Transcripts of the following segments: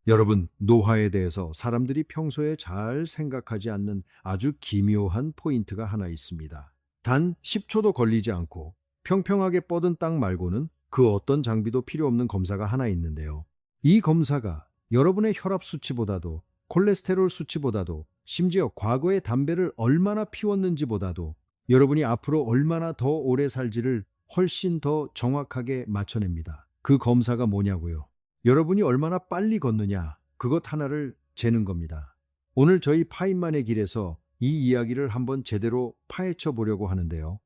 여러분, 노화에 대해서 사람들이 평소에 잘 생각하지 않는 아주 기묘한 포인트가 하나 있습니다. 단 10초도 걸리지 않고 평평하게 뻗은 땅 말고는 그 어떤 장비도 필요 없는 검사가 하나 있는데요. 이 검사가 여러분의 혈압 수치보다도 콜레스테롤 수치보다도 심지어 과거에 담배를 얼마나 피웠는지보다도 여러분이 앞으로 얼마나 더 오래 살지를 훨씬 더 정확하게 맞춰냅니다. 그 검사가 뭐냐고요? 여러분이 얼마나 빨리 걷느냐, 그것 하나를 재는 겁니다. 오늘 저희 파인만의 길에서 이 이야기를 한번 제대로 파헤쳐 보려고 하는데요.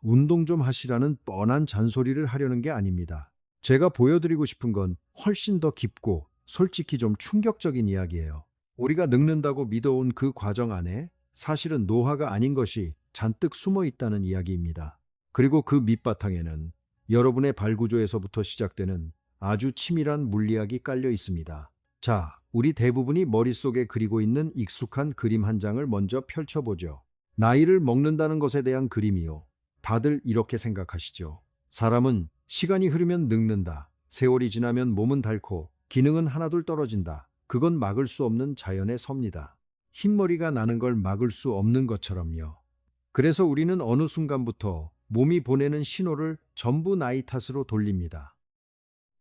운동 좀 하시라는 뻔한 잔소리를 하려는 게 아닙니다. 제가 보여드리고 싶은 건 훨씬 더 깊고 솔직히 좀 충격적인 이야기예요. 우리가 늙는다고 믿어온 그 과정 안에 사실은 노화가 아닌 것이 잔뜩 숨어 있다는 이야기입니다. 그리고 그 밑바탕에는 여러분의 발구조에서부터 시작되는 아주 치밀한 물리학이 깔려 있습니다. 자, 우리 대부분이 머릿속에 그리고 있는 익숙한 그림 한 장을 먼저 펼쳐보죠. 나이를 먹는다는 것에 대한 그림이요. 다들 이렇게 생각하시죠. 사람은 시간이 흐르면 늙는다. 세월이 지나면 몸은 닳고 기능은 하나둘 떨어진다. 그건 막을 수 없는 자연의 섭니다. 흰머리가 나는 걸 막을 수 없는 것처럼요. 그래서 우리는 어느 순간부터 몸이 보내는 신호를 전부 나이 탓으로 돌립니다.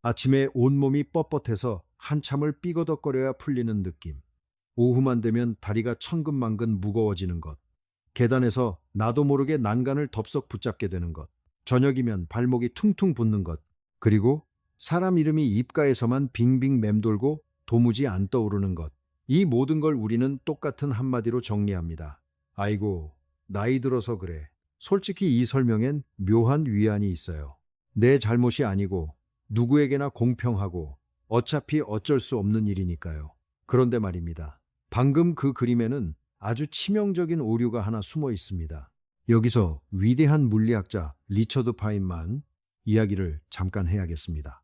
아침에 온몸이 뻣뻣해서 한참을 삐거덕거려야 풀리는 느낌. 오후만 되면 다리가 천근만근 무거워지는 것. 계단에서 나도 모르게 난간을 덥석 붙잡게 되는 것. 저녁이면 발목이 퉁퉁 붓는 것. 그리고 사람 이름이 입가에서만 빙빙 맴돌고 도무지 안 떠오르는 것. 이 모든 걸 우리는 똑같은 한마디로 정리합니다. 아이고, 나이 들어서 그래. 솔직히 이 설명엔 묘한 위안이 있어요. 내 잘못이 아니고 누구에게나 공평하고 어차피 어쩔 수 없는 일이니까요. 그런데 말입니다. 방금 그 그림에는 아주 치명적인 오류가 하나 숨어 있습니다. 여기서 위대한 물리학자 리처드 파인만 이야기를 잠깐 해야겠습니다.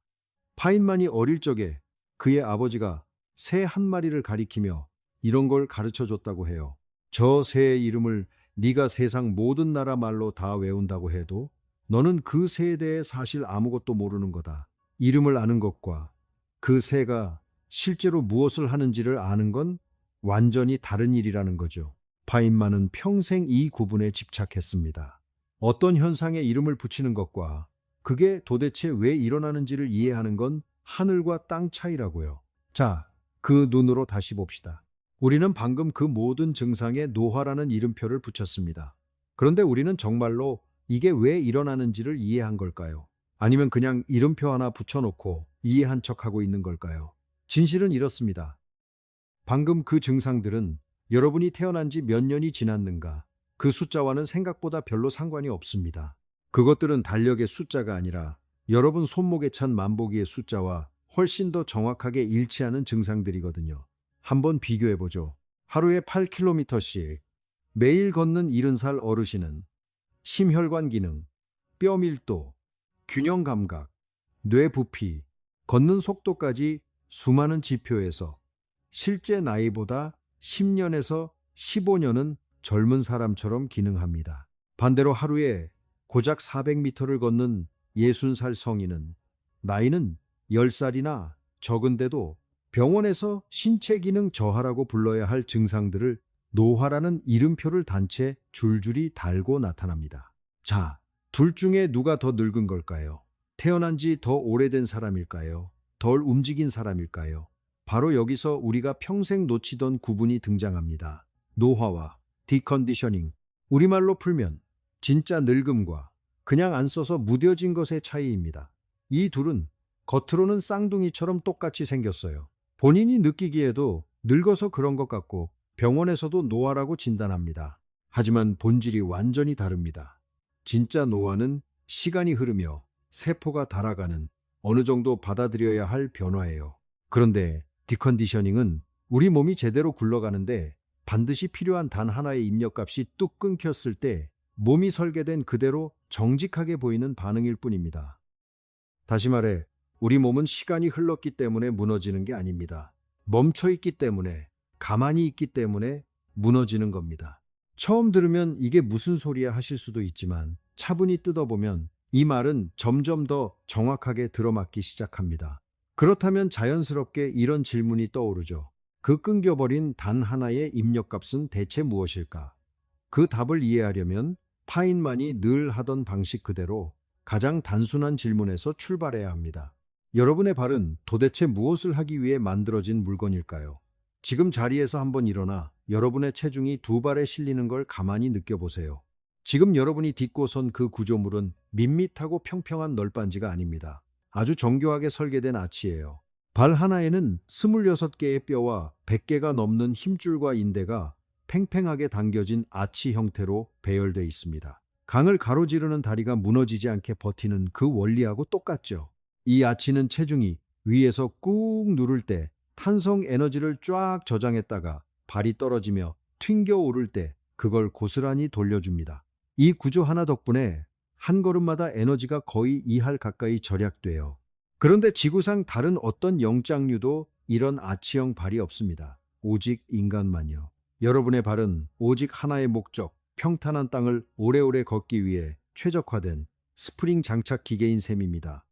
파인만이 어릴 적에 그의 아버지가 새 한 마리를 가리키며 이런 걸 가르쳐 줬다고 해요. 저 새의 이름을 네가 세상 모든 나라 말로 다 외운다고 해도 너는 그 새에 대해 사실 아무것도 모르는 거다. 이름을 아는 것과 그 새가 실제로 무엇을 하는지를 아는 건 완전히 다른 일이라는 거죠. 파인만은 평생 이 구분에 집착했습니다. 어떤 현상에 이름을 붙이는 것과 그게 도대체 왜 일어나는지를 이해하는 건 하늘과 땅 차이라고요. 자, 그 눈으로 다시 봅시다. 우리는 방금 그 모든 증상에 노화라는 이름표를 붙였습니다. 그런데 우리는 정말로 이게 왜 일어나는지를 이해한 걸까요? 아니면 그냥 이름표 하나 붙여놓고 이해한 척하고 있는 걸까요? 진실은 이렇습니다. 방금 그 증상들은 여러분이 태어난 지 몇 년이 지났는가, 그 숫자와는 생각보다 별로 상관이 없습니다. 그것들은 달력의 숫자가 아니라 여러분 손목에 찬 만보기의 숫자와 훨씬 더 정확하게 일치하는 증상들이거든요. 한번 비교해보죠. 하루에 8km씩 매일 걷는 70살 어르신은 심혈관 기능, 뼈 밀도, 균형 감각, 뇌 부피, 걷는 속도까지 수많은 지표에서 실제 나이보다 10년에서 15년은 젊은 사람처럼 기능합니다. 반대로 하루에 고작 400m를 걷는 60살 성인은 나이는 10살이나 적은데도 병원에서 신체 기능 저하라고 불러야 할 증상들을 노화라는 이름표를 단 채 줄줄이 달고 나타납니다. 자, 둘 중에 누가 더 늙은 걸까요? 태어난 지 더 오래된 사람일까요? 덜 움직인 사람일까요? 바로 여기서 우리가 평생 놓치던 구분이 등장합니다. 노화와 디컨디셔닝. 우리말로 풀면 진짜 늙음과 그냥 안 써서 무뎌진 것의 차이입니다. 이 둘은 겉으로는 쌍둥이처럼 똑같이 생겼어요. 본인이 느끼기에도 늙어서 그런 것 같고 병원에서도 노화라고 진단합니다. 하지만 본질이 완전히 다릅니다. 진짜 노화는 시간이 흐르며 세포가 닳아가는 어느 정도 받아들여야 할 변화예요. 그런데 디컨디셔닝은 우리 몸이 제대로 굴러가는데 반드시 필요한 단 하나의 입력값이 뚝 끊겼을 때 몸이 설계된 그대로 정직하게 보이는 반응일 뿐입니다. 다시 말해, 우리 몸은 시간이 흘렀기 때문에 무너지는 게 아닙니다. 멈춰 있기 때문에, 가만히 있기 때문에 무너지는 겁니다. 처음 들으면 이게 무슨 소리야 하실 수도 있지만 차분히 뜯어보면 이 말은 점점 더 정확하게 들어맞기 시작합니다. 그렇다면 자연스럽게 이런 질문이 떠오르죠. 그 끊겨버린 단 하나의 입력값은 대체 무엇일까? 그 답을 이해하려면 파인만이 늘 하던 방식 그대로 가장 단순한 질문에서 출발해야 합니다. 여러분의 발은 도대체 무엇을 하기 위해 만들어진 물건일까요? 지금 자리에서 한번 일어나 여러분의 체중이 두 발에 실리는 걸 가만히 느껴보세요. 지금 여러분이 딛고 선 그 구조물은 밋밋하고 평평한 널빤지가 아닙니다. 아주 정교하게 설계된 아치예요. 발 하나에는 26개의 뼈와 100개가 넘는 힘줄과 인대가 팽팽하게 당겨진 아치 형태로 배열돼 있습니다. 강을 가로지르는 다리가 무너지지 않게 버티는 그 원리하고 똑같죠. 이 아치는 체중이 위에서 꾹 누를 때 탄성 에너지를 쫙 저장했다가 발이 떨어지며 튕겨 오를 때 그걸 고스란히 돌려줍니다. 이 구조 하나 덕분에 한 걸음마다 에너지가 거의 2할 가까이 절약돼요. 그런데 지구상 다른 어떤 영장류도 이런 아치형 발이 없습니다. 오직 인간만요. 여러분의 발은 오직 하나의 목적, 평탄한 땅을 오래오래 걷기 위해 최적화된 스프링 장착 기계인 셈입니다.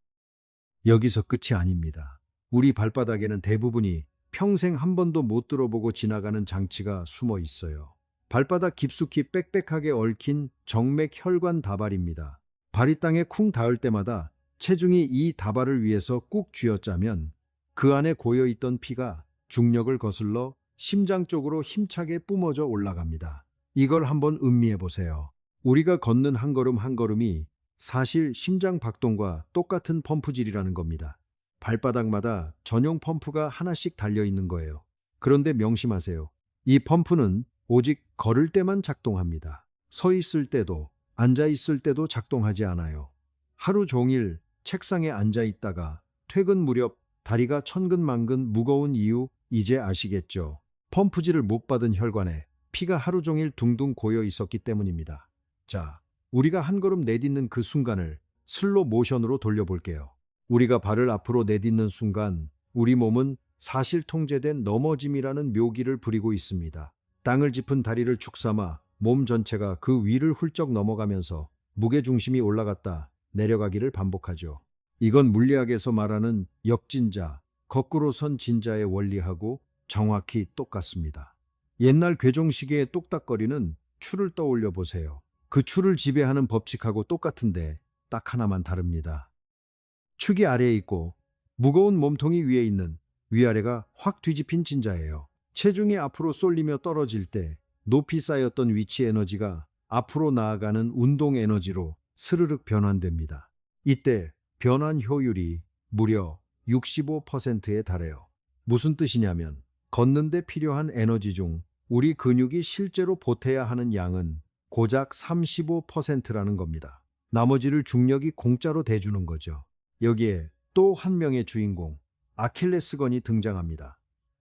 여기서 끝이 아닙니다. 우리 발바닥에는 대부분이 평생 한 번도 못 들어보고 지나가는 장치가 숨어 있어요. 발바닥 깊숙이 빽빽하게 얽힌 정맥 혈관 다발입니다. 발이 땅에 쿵 닿을 때마다 체중이 이 다발을 위해서 꾹 쥐어짜면 그 안에 고여있던 피가 중력을 거슬러 심장 쪽으로 힘차게 뿜어져 올라갑니다. 이걸 한번 음미해 보세요. 우리가 걷는 한 걸음 한 걸음이 사실 심장 박동과 똑같은 펌프질이라는 겁니다. 발바닥마다 전용 펌프가 하나씩 달려 있는 거예요. 그런데 명심하세요. 이 펌프는 오직 걸을 때만 작동합니다. 서 있을 때도 앉아 있을 때도 작동하지 않아요. 하루 종일 책상에 앉아 있다가 퇴근 무렵 다리가 천근만근 무거운 이유 이제 아시겠죠? 펌프질을 못 받은 혈관에 피가 하루 종일 둥둥 고여 있었기 때문입니다. 자, 우리가 한 걸음 내딛는 그 순간을 슬로 모션으로 돌려볼게요. 우리가 발을 앞으로 내딛는 순간 우리 몸은 사실 통제된 넘어짐이라는 묘기를 부리고 있습니다. 땅을 짚은 다리를 축삼아 몸 전체가 그 위를 훌쩍 넘어가면서 무게중심이 올라갔다 내려가기를 반복하죠. 이건 물리학에서 말하는 역진자, 거꾸로 선 진자의 원리하고 정확히 똑같습니다. 옛날 괴종시계의 똑딱거리는 추를 떠올려 보세요. 그 추를 지배하는 법칙하고 똑같은데 딱 하나만 다릅니다. 축이 아래에 있고 무거운 몸통이 위에 있는 위아래가 확 뒤집힌 진자예요. 체중이 앞으로 쏠리며 떨어질 때 높이 쌓였던 위치 에너지가 앞으로 나아가는 운동 에너지로 스르륵 변환됩니다. 이때 변환 효율이 무려 65%에 달해요. 무슨 뜻이냐면 걷는데 필요한 에너지 중 우리 근육이 실제로 보태야 하는 양은 고작 35%라는 겁니다. 나머지를 중력이 공짜로 대주는 거죠. 여기에 또 한 명의 주인공, 아킬레스건이 등장합니다.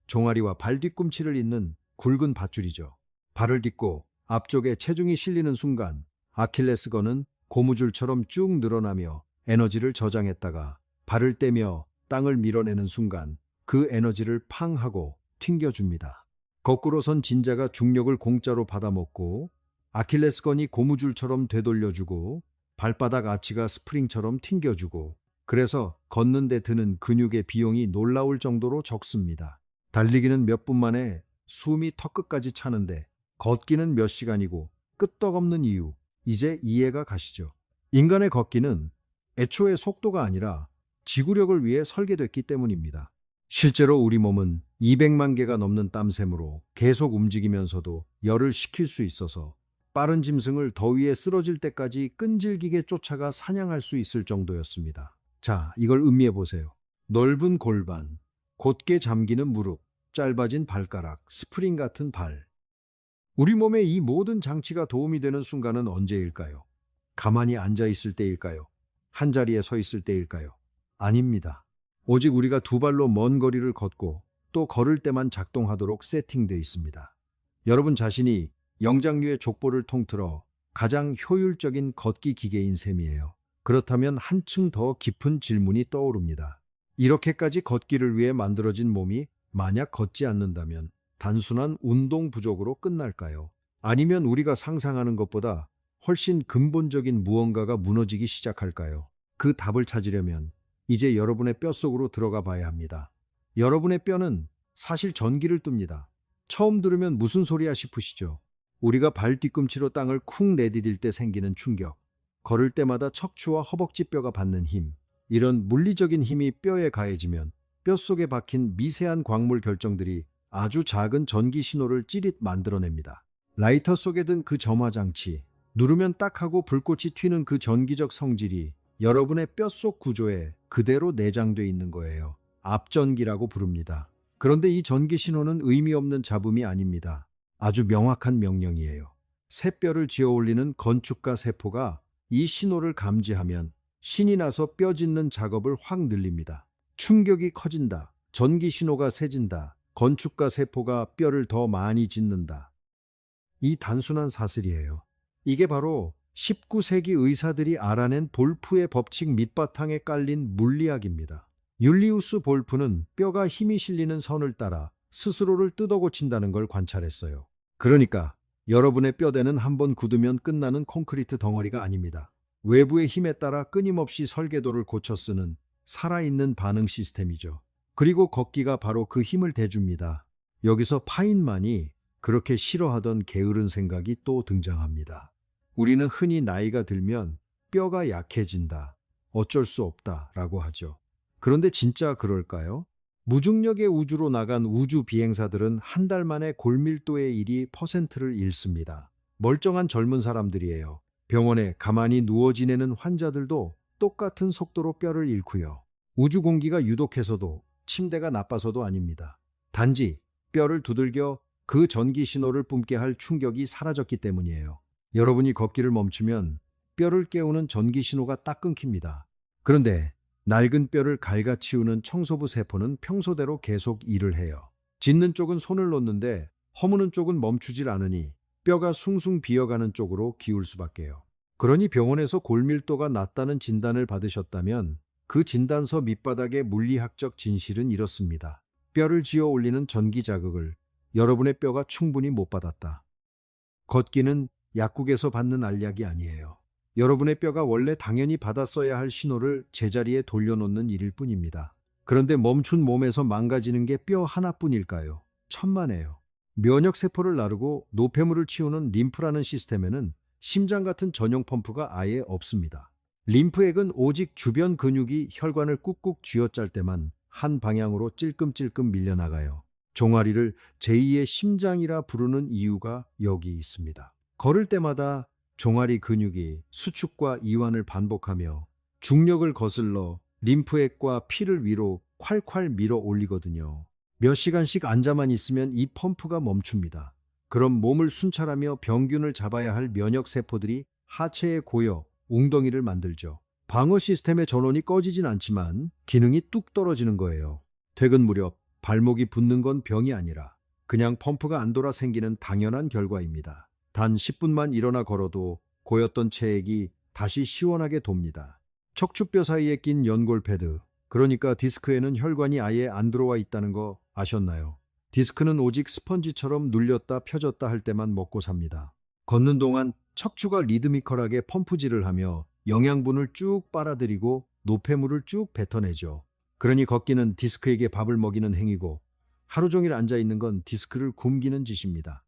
종아리와 발 뒤꿈치를 잇는 굵은 밧줄이죠. 발을 딛고 앞쪽에 체중이 실리는 순간 아킬레스건은 고무줄처럼 쭉 늘어나며 에너지를 저장했다가 발을 떼며 땅을 밀어내는 순간 그 에너지를 팡 하고 튕겨줍니다. 거꾸로 선 진자가 중력을 공짜로 받아먹고 아킬레스건이 고무줄처럼 되돌려주고 발바닥 아치가 스프링처럼 튕겨주고 그래서 걷는 데 드는 근육의 비용이 놀라울 정도로 적습니다. 달리기는 몇 분 만에 숨이 턱끝까지 차는데 걷기는 몇 시간이고 끄떡없는 이유 이제 이해가 가시죠? 인간의 걷기는 애초에 속도가 아니라 지구력을 위해 설계됐기 때문입니다. 실제로 우리 몸은 200만 개가 넘는 땀샘으로 계속 움직이면서도 열을 식힐 수 있어서 빠른 짐승을 더위에 쓰러질 때까지 끈질기게 쫓아가 사냥할 수 있을 정도였습니다. 자, 이걸 음미해 보세요. 넓은 골반, 곧게 잠기는 무릎, 짧아진 발가락, 스프링 같은 발. 우리 몸의 이 모든 장치가 도움이 되는 순간은 언제일까요? 가만히 앉아 있을 때일까요? 한 자리에 서 있을 때일까요? 아닙니다. 오직 우리가 두 발로 먼 거리를 걷고 또 걸을 때만 작동하도록 세팅되어 있습니다. 여러분 자신이 영장류의 족보를 통틀어 가장 효율적인 걷기 기계인 셈이에요. 그렇다면 한층 더 깊은 질문이 떠오릅니다. 이렇게까지 걷기를 위해 만들어진 몸이 만약 걷지 않는다면 단순한 운동 부족으로 끝날까요? 아니면 우리가 상상하는 것보다 훨씬 근본적인 무언가가 무너지기 시작할까요? 그 답을 찾으려면 이제 여러분의 뼛속으로 들어가 봐야 합니다. 여러분의 뼈는 사실 전기를 뚠니다. 처음 들으면 무슨 소리야 싶으시죠? 우리가 발 뒤꿈치로 땅을 쿵 내디딜 때 생기는 충격, 걸을 때마다 척추와 허벅지 뼈가 받는 힘, 이런 물리적인 힘이 뼈에 가해지면 뼛속에 박힌 미세한 광물 결정들이 아주 작은 전기 신호를 찌릿 만들어냅니다. 라이터 속에 든 그 점화 장치, 누르면 딱 하고 불꽃이 튀는 그 전기적 성질이 여러분의 뼛속 구조에 그대로 내장돼 있는 거예요. 앞전기라고 부릅니다. 그런데 이 전기 신호는 의미 없는 잡음이 아닙니다. 아주 명확한 명령이에요. 새뼈를 쥐어 올리는 건축가 세포가 이 신호를 감지하면 신이 나서 뼈 짓는 작업을 확 늘립니다. 충격이 커진다. 전기 신호가 세진다. 건축가 세포가 뼈를 더 많이 짓는다. 이 단순한 사슬이에요. 이게 바로 19세기 의사들이 알아낸 볼프의 법칙 밑바탕에 깔린 물리학입니다. 율리우스 볼프는 뼈가 힘이 실리는 선을 따라 스스로를 뜯어 고친다는 걸 관찰했어요. 그러니까 여러분의 뼈대는 한번 굳으면 끝나는 콘크리트 덩어리가 아닙니다. 외부의 힘에 따라 끊임없이 설계도를 고쳐 쓰는 살아있는 반응 시스템이죠. 그리고 걷기가 바로 그 힘을 대줍니다. 여기서 파인만이 그렇게 싫어하던 게으른 생각이 또 등장합니다. 우리는 흔히 나이가 들면 뼈가 약해진다, 어쩔 수 없다 라고 하죠. 그런데 진짜 그럴까요? 무중력의 우주로 나간 우주 비행사들은 한 달 만에 골밀도의 1%를 잃습니다. 멀쩡한 젊은 사람들이에요. 병원에 가만히 누워 지내는 환자들도 똑같은 속도로 뼈를 잃고요. 우주 공기가 유독해서도 침대가 나빠서도 아닙니다. 단지 뼈를 두들겨 그 전기 신호를 뿜게 할 충격이 사라졌기 때문이에요. 여러분이 걷기를 멈추면 뼈를 깨우는 전기 신호가 딱 끊깁니다. 그런데 낡은 뼈를 갈가치우는 청소부 세포는 평소대로 계속 일을 해요. 짖는 쪽은 손을 놓는데 허무는 쪽은 멈추질 않으니 뼈가 숭숭 비어가는 쪽으로 기울 수밖에요. 그러니 병원에서 골밀도가 낮다는 진단을 받으셨다면 그 진단서 밑바닥의 물리학적 진실은 이렇습니다. 뼈를 쥐어 올리는 전기 자극을 여러분의 뼈가 충분히 못 받았다. 걷기는 약국에서 받는 알약이 아니에요. 여러분의 뼈가 원래 당연히 받았어야 할 신호를 제자리에 돌려놓는 일일 뿐입니다. 그런데 멈춘 몸에서 망가지는 게 뼈 하나뿐일까요? 천만에요. 면역세포를 나르고 노폐물을 치우는 림프라는 시스템에는 심장 같은 전용 펌프가 아예 없습니다. 림프액은 오직 주변 근육이 혈관을 꾹꾹 쥐어짤 때만 한 방향으로 찔끔찔끔 밀려나가요. 종아리를 제2의 심장이라 부르는 이유가 여기 있습니다. 걸을 때마다 종아리 근육이 수축과 이완을 반복하며 중력을 거슬러 림프액과 피를 위로 콸콸 밀어 올리거든요. 몇 시간씩 앉아만 있으면 이 펌프가 멈춥니다. 그럼 몸을 순찰하며 병균을 잡아야 할 면역세포들이 하체에 고여 웅덩이를 만들죠. 방어 시스템의 전원이 꺼지진 않지만 기능이 뚝 떨어지는 거예요. 퇴근 무렵 발목이 붓는 건 병이 아니라 그냥 펌프가 안 돌아 생기는 당연한 결과입니다. 단 10분만 일어나 걸어도 고였던 체액이 다시 시원하게 돕니다. 척추뼈 사이에 낀 연골 패드, 그러니까 디스크에는 혈관이 아예 안 들어와 있다는 거 아셨나요? 디스크는 오직 스펀지처럼 눌렸다 펴졌다 할 때만 먹고 삽니다. 걷는 동안 척추가 리드미컬하게 펌프질을 하며 영양분을 쭉 빨아들이고 노폐물을 쭉 뱉어내죠. 그러니 걷기는 디스크에게 밥을 먹이는 행위고 하루 종일 앉아 있는 건 디스크를 굶기는 짓입니다.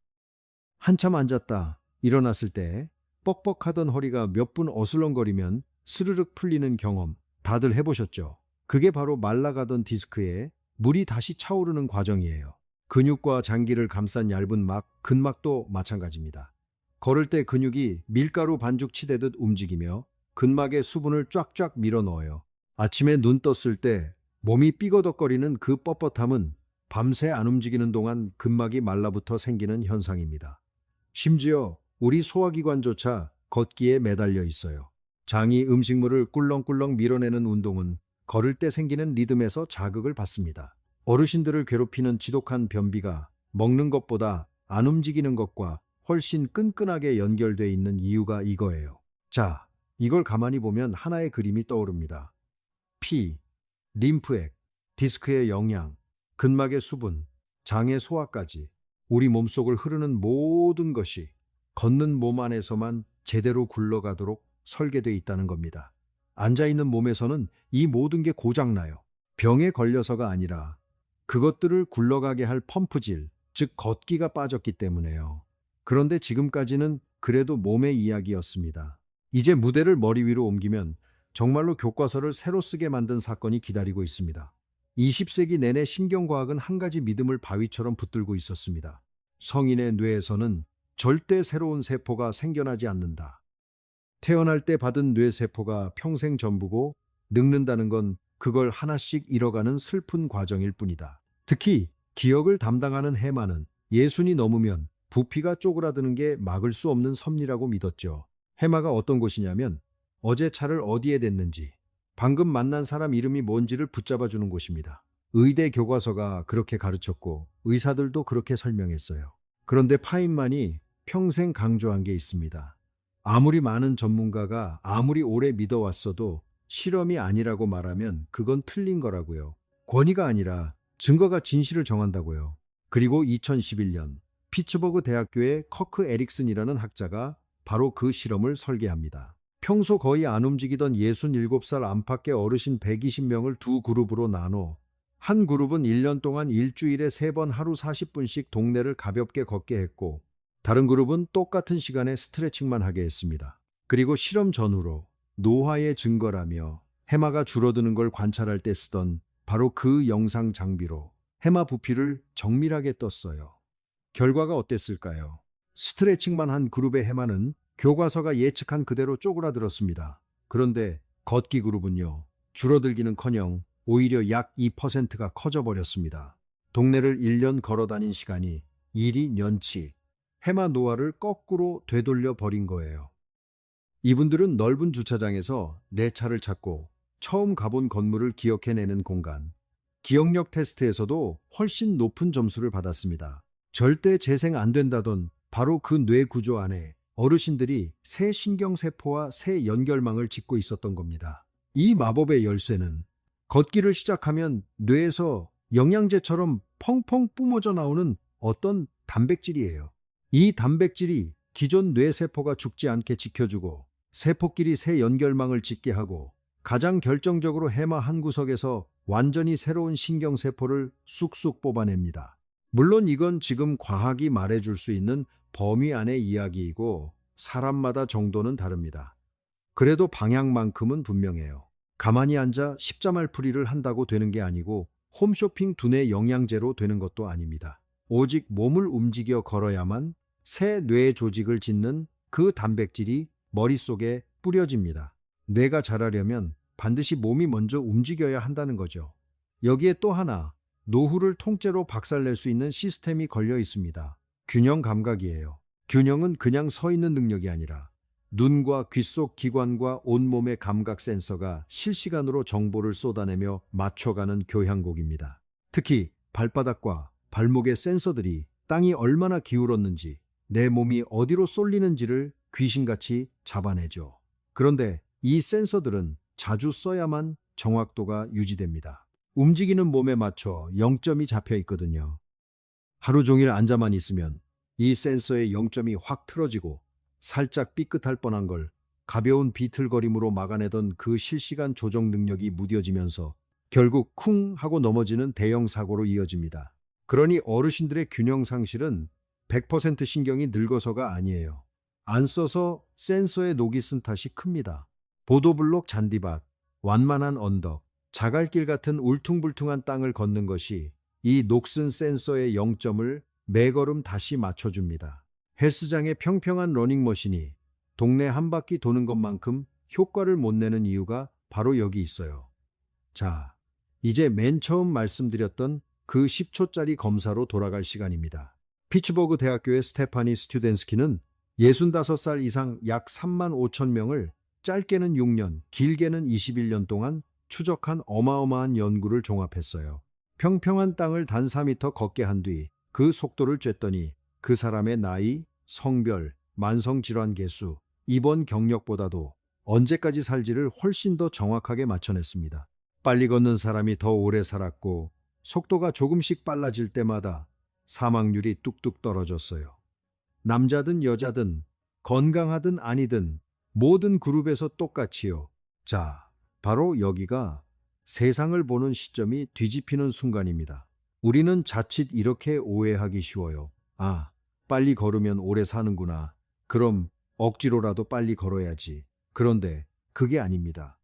한참 앉았다 일어났을 때 뻑뻑하던 허리가 몇 분 어슬렁거리면 스르륵 풀리는 경험 다들 해보셨죠? 그게 바로 말라가던 디스크에 물이 다시 차오르는 과정이에요. 근육과 장기를 감싼 얇은 막, 근막도 마찬가지입니다. 걸을 때 근육이 밀가루 반죽 치대듯 움직이며 근막에 수분을 쫙쫙 밀어 넣어요. 아침에 눈 떴을 때 몸이 삐거덕거리는 그 뻣뻣함은 밤새 안 움직이는 동안 근막이 말라붙어 생기는 현상입니다. 심지어 우리 소화기관조차 걷기에 매달려 있어요. 장이 음식물을 꿀렁꿀렁 밀어내는 운동은 걸을 때 생기는 리듬에서 자극을 받습니다. 어르신들을 괴롭히는 지독한 변비가 먹는 것보다 안 움직이는 것과 훨씬 끈끈하게 연결되어 있는 이유가 이거예요. 자, 이걸 가만히 보면 하나의 그림이 떠오릅니다. 피, 림프액, 디스크의 영양, 근막의 수분, 장의 소화까지 우리 몸속을 흐르는 모든 것이 걷는 몸 안에서만 제대로 굴러가도록 설계되어 있다는 겁니다. 앉아있는 몸에서는 이 모든 게 고장나요. 병에 걸려서가 아니라 그것들을 굴러가게 할 펌프질, 즉 걷기가 빠졌기 때문에요. 그런데 지금까지는 그래도 몸의 이야기였습니다. 이제 무대를 머리 위로 옮기면 정말로 교과서를 새로 쓰게 만든 사건이 기다리고 있습니다. 20세기 내내 신경과학은 한 가지 믿음을 바위처럼 붙들고 있었습니다. 성인의 뇌에서는 절대 새로운 세포가 생겨나지 않는다. 태어날 때 받은 뇌세포가 평생 전부고 늙는다는 건 그걸 하나씩 잃어가는 슬픈 과정일 뿐이다. 특히 기억을 담당하는 해마는 예순이 넘으면 부피가 쪼그라드는 게 막을 수 없는 섭리라고 믿었죠. 해마가 어떤 곳이냐면 어제 차를 어디에 댔는지, 방금 만난 사람 이름이 뭔지를 붙잡아 주는 곳입니다. 의대 교과서가 그렇게 가르쳤고 의사들도 그렇게 설명했어요. 그런데 파인만이 평생 강조한 게 있습니다. 아무리 많은 전문가가 아무리 오래 믿어왔어도 실험이 아니라고 말하면 그건 틀린 거라고요. 권위가 아니라 증거가 진실을 정한다고요. 그리고 2011년 피츠버그 대학교의 커크 에릭슨이라는 학자가 바로 그 실험을 설계합니다. 평소 거의 안 움직이던 67살 안팎의 어르신 120명을 두 그룹으로 나눠 한 그룹은 1년 동안 일주일에 3번 하루 40분씩 동네를 가볍게 걷게 했고 다른 그룹은 똑같은 시간에 스트레칭만 하게 했습니다. 그리고 실험 전후로 노화의 증거라며 해마가 줄어드는 걸 관찰할 때 쓰던 바로 그 영상 장비로 해마 부피를 정밀하게 떴어요. 결과가 어땠을까요? 스트레칭만 한 그룹의 해마는 교과서가 예측한 그대로 쪼그라들었습니다. 그런데 걷기 그룹은요, 줄어들기는커녕 오히려 약 2%가 커져버렸습니다. 동네를 1년 걸어다닌 시간이 일이 년치 해마 노화를 거꾸로 되돌려 버린 거예요. 이분들은 넓은 주차장에서 내 차를 찾고 처음 가본 건물을 기억해내는 공간, 기억력 테스트에서도 훨씬 높은 점수를 받았습니다. 절대 재생 안 된다던 바로 그 뇌 구조 안에 어르신들이 새 신경세포와 새 연결망을 짓고 있었던 겁니다. 이 마법의 열쇠는 걷기를 시작하면 뇌에서 영양제처럼 펑펑 뿜어져 나오는 어떤 단백질이에요. 이 단백질이 기존 뇌세포가 죽지 않게 지켜주고 세포끼리 새 연결망을 짓게 하고 가장 결정적으로 해마 한 구석에서 완전히 새로운 신경세포를 쑥쑥 뽑아냅니다. 물론 이건 지금 과학이 말해줄 수 있는 범위 안의 이야기이고 사람마다 정도는 다릅니다. 그래도 방향만큼은 분명해요. 가만히 앉아 십자말풀이를 한다고 되는 게 아니고 홈쇼핑 두뇌 영양제로 되는 것도 아닙니다. 오직 몸을 움직여 걸어야만 새 뇌 조직을 짓는 그 단백질이 머릿속에 뿌려집니다. 뇌가 자라려면 반드시 몸이 먼저 움직여야 한다는 거죠. 여기에 또 하나, 노후를 통째로 박살낼 수 있는 시스템이 걸려 있습니다. 균형 감각이에요. 균형은 그냥 서 있는 능력이 아니라 눈과 귀 속 기관과 온몸의 감각 센서가 실시간으로 정보를 쏟아내며 맞춰가는 교향곡입니다. 특히 발바닥과 발목의 센서들이 땅이 얼마나 기울었는지, 내 몸이 어디로 쏠리는지를 귀신같이 잡아내죠. 그런데 이 센서들은 자주 써야만 정확도가 유지됩니다. 움직이는 몸에 맞춰 0점이 잡혀 있거든요. 하루 종일 앉아만 있으면 이 센서의 0점이 확 틀어지고 살짝 삐끗할 뻔한 걸 가벼운 비틀거림으로 막아내던 그 실시간 조정 능력이 무뎌지면서 결국 쿵 하고 넘어지는 대형 사고로 이어집니다. 그러니 어르신들의 균형 상실은 100% 신경이 늙어서가 아니에요. 안 써서 센서에 녹이 쓴 탓이 큽니다. 보도블록 잔디밭, 완만한 언덕, 자갈길 같은 울퉁불퉁한 땅을 걷는 것이 이 녹슨 센서의 0점을 매걸음 다시 맞춰줍니다. 헬스장의 평평한 러닝머신이 동네 한 바퀴 도는 것만큼 효과를 못 내는 이유가 바로 여기 있어요. 자, 이제 맨 처음 말씀드렸던 그 10초짜리 검사로 돌아갈 시간입니다. 피츠버그 대학교의 스테파니 스튜덴스키는 65살 이상 약 3만 5천 명을 짧게는 6년, 길게는 21년 동안 추적한 어마어마한 연구를 종합했어요. 평평한 땅을 단 4m 걷게 한 뒤 그 속도를 쬐더니 그 사람의 나이, 성별, 만성질환 개수, 입원 경력보다도 언제까지 살지를 훨씬 더 정확하게 맞춰냈습니다. 빨리 걷는 사람이 더 오래 살았고 속도가 조금씩 빨라질 때마다 사망률이 뚝뚝 떨어졌어요. 남자든 여자든 건강하든 아니든 모든 그룹에서 똑같이요. 자, 바로 여기가 세상을 보는 시점이 뒤집히는 순간입니다. 우리는 자칫 이렇게 오해하기 쉬워요. 아, 빨리 걸으면 오래 사는구나. 그럼 억지로라도 빨리 걸어야지. 그런데 그게 아닙니다.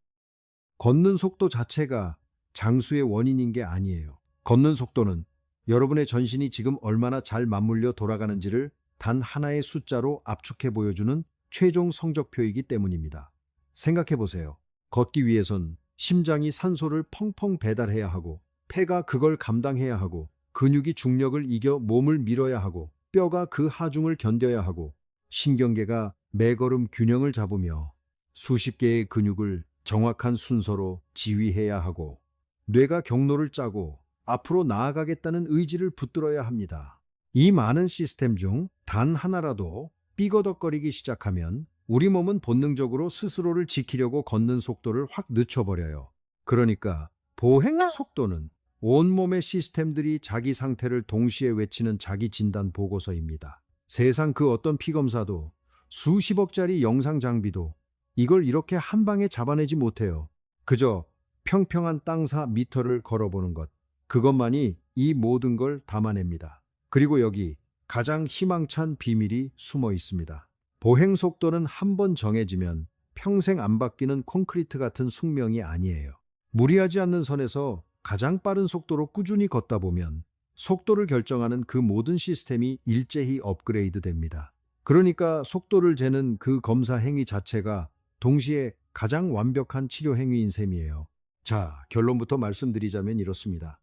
걷는 속도 자체가 장수의 원인인 게 아니에요. 걷는 속도는 여러분의 전신이 지금 얼마나 잘 맞물려 돌아가는지를 단 하나의 숫자로 압축해 보여주는 최종 성적표이기 때문입니다. 생각해 보세요. 걷기 위해선 심장이 산소를 펑펑 배달해야 하고, 폐가 그걸 감당해야 하고, 근육이 중력을 이겨 몸을 밀어야 하고, 뼈가 그 하중을 견뎌야 하고, 신경계가 매걸음 균형을 잡으며 수십 개의 근육을 정확한 순서로 지휘해야 하고, 뇌가 경로를 짜고 앞으로 나아가겠다는 의지를 붙들어야 합니다. 이 많은 시스템 중 단 하나라도 삐거덕거리기 시작하면 우리 몸은 본능적으로 스스로를 지키려고 걷는 속도를 확 늦춰버려요. 그러니까 보행 속도는 온몸의 시스템들이 자기 상태를 동시에 외치는 자기 진단 보고서입니다. 세상 그 어떤 피검사도 수십억짜리 영상 장비도 이걸 이렇게 한 방에 잡아내지 못해요. 그저 평평한 땅사 미터를 걸어보는 것. 그것만이 이 모든 걸 담아냅니다. 그리고 여기 가장 희망찬 비밀이 숨어 있습니다. 보행 속도는 한 번 정해지면 평생 안 바뀌는 콘크리트 같은 숙명이 아니에요. 무리하지 않는 선에서 가장 빠른 속도로 꾸준히 걷다 보면 속도를 결정하는 그 모든 시스템이 일제히 업그레이드 됩니다. 그러니까 속도를 재는 그 검사 행위 자체가 동시에 가장 완벽한 치료 행위인 셈이에요. 자, 결론부터 말씀드리자면 이렇습니다.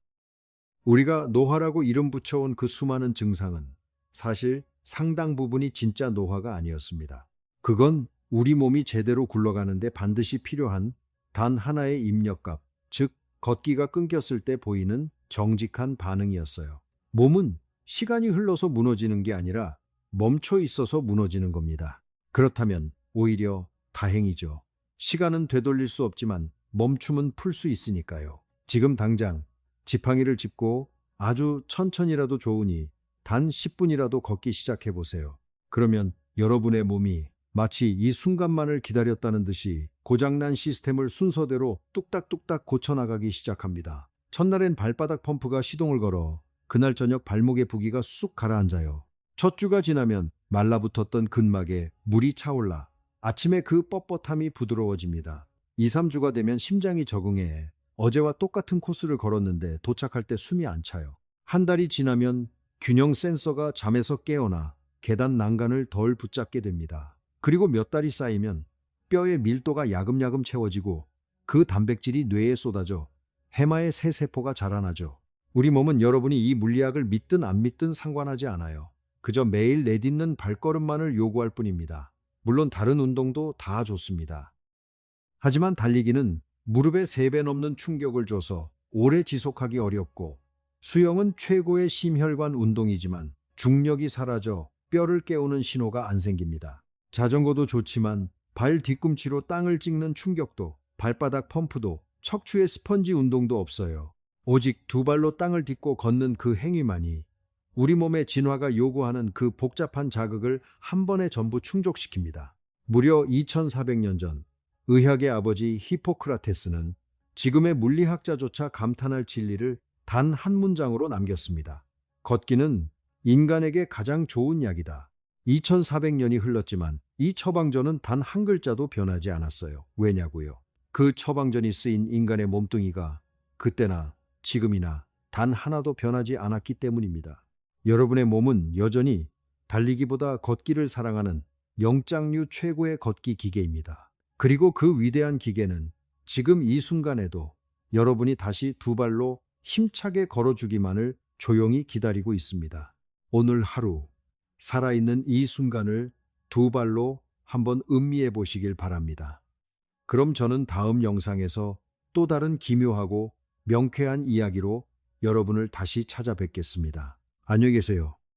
우리가 노화라고 이름 붙여온 그 수많은 증상은 사실 상당 부분이 진짜 노화가 아니었습니다. 그건 우리 몸이 제대로 굴러가는데 반드시 필요한 단 하나의 입력값, 즉 걷기가 끊겼을 때 보이는 정직한 반응이었어요. 몸은 시간이 흘러서 무너지는 게 아니라 멈춰 있어서 무너지는 겁니다. 그렇다면 오히려 다행이죠. 시간은 되돌릴 수 없지만 멈춤은 풀 수 있으니까요. 지금 당장 지팡이를 짚고 아주 천천히라도 좋으니 단 10분이라도 걷기 시작해 보세요. 그러면 여러분의 몸이 마치 이 순간만을 기다렸다는 듯이 고장난 시스템을 순서대로 뚝딱뚝딱 고쳐나가기 시작합니다. 첫날엔 발바닥 펌프가 시동을 걸어 그날 저녁 발목의 부기가 쑥 가라앉아요. 첫 주가 지나면 말라붙었던 근막에 물이 차올라 아침에 그 뻣뻣함이 부드러워집니다. 2, 3주가 되면 심장이 적응해 어제와 똑같은 코스를 걸었는데 도착할 때 숨이 안 차요. 한 달이 지나면 균형 센서가 잠에서 깨어나 계단 난간을 덜 붙잡게 됩니다. 그리고 몇 달이 쌓이면 뼈의 밀도가 야금야금 채워지고 그 단백질이 뇌에 쏟아져 해마의 새 세포가 자라나죠. 우리 몸은 여러분이 이 물리학을 믿든 안 믿든 상관하지 않아요. 그저 매일 내딛는 발걸음만을 요구할 뿐입니다. 물론 다른 운동도 다 좋습니다. 하지만 달리기는 무릎에 3배 넘는 충격을 줘서 오래 지속하기 어렵고, 수영은 최고의 심혈관 운동이지만 중력이 사라져 뼈를 깨우는 신호가 안 생깁니다. 자전거도 좋지만 발 뒤꿈치로 땅을 찍는 충격도, 발바닥 펌프도, 척추의 스펀지 운동도 없어요. 오직 두 발로 땅을 딛고 걷는 그 행위만이 우리 몸의 진화가 요구하는 그 복잡한 자극을 한 번에 전부 충족시킵니다. 무려 2400년 전 의학의 아버지 히포크라테스는 지금의 물리학자조차 감탄할 진리를 단 한 문장으로 남겼습니다. 걷기는 인간에게 가장 좋은 약이다. 2400년이 흘렀지만 이 처방전은 단 한 글자도 변하지 않았어요. 왜냐고요? 그 처방전이 쓰인 인간의 몸뚱이가 그때나 지금이나 단 하나도 변하지 않았기 때문입니다. 여러분의 몸은 여전히 달리기보다 걷기를 사랑하는 영장류 최고의 걷기 기계입니다. 그리고 그 위대한 기계는 지금 이 순간에도 여러분이 다시 두 발로 힘차게 걸어주기만을 조용히 기다리고 있습니다. 오늘 하루 살아있는 이 순간을 두 발로 한번 음미해 보시길 바랍니다. 그럼 저는 다음 영상에서 또 다른 기묘하고 명쾌한 이야기로 여러분을 다시 찾아뵙겠습니다. 안녕히 계세요.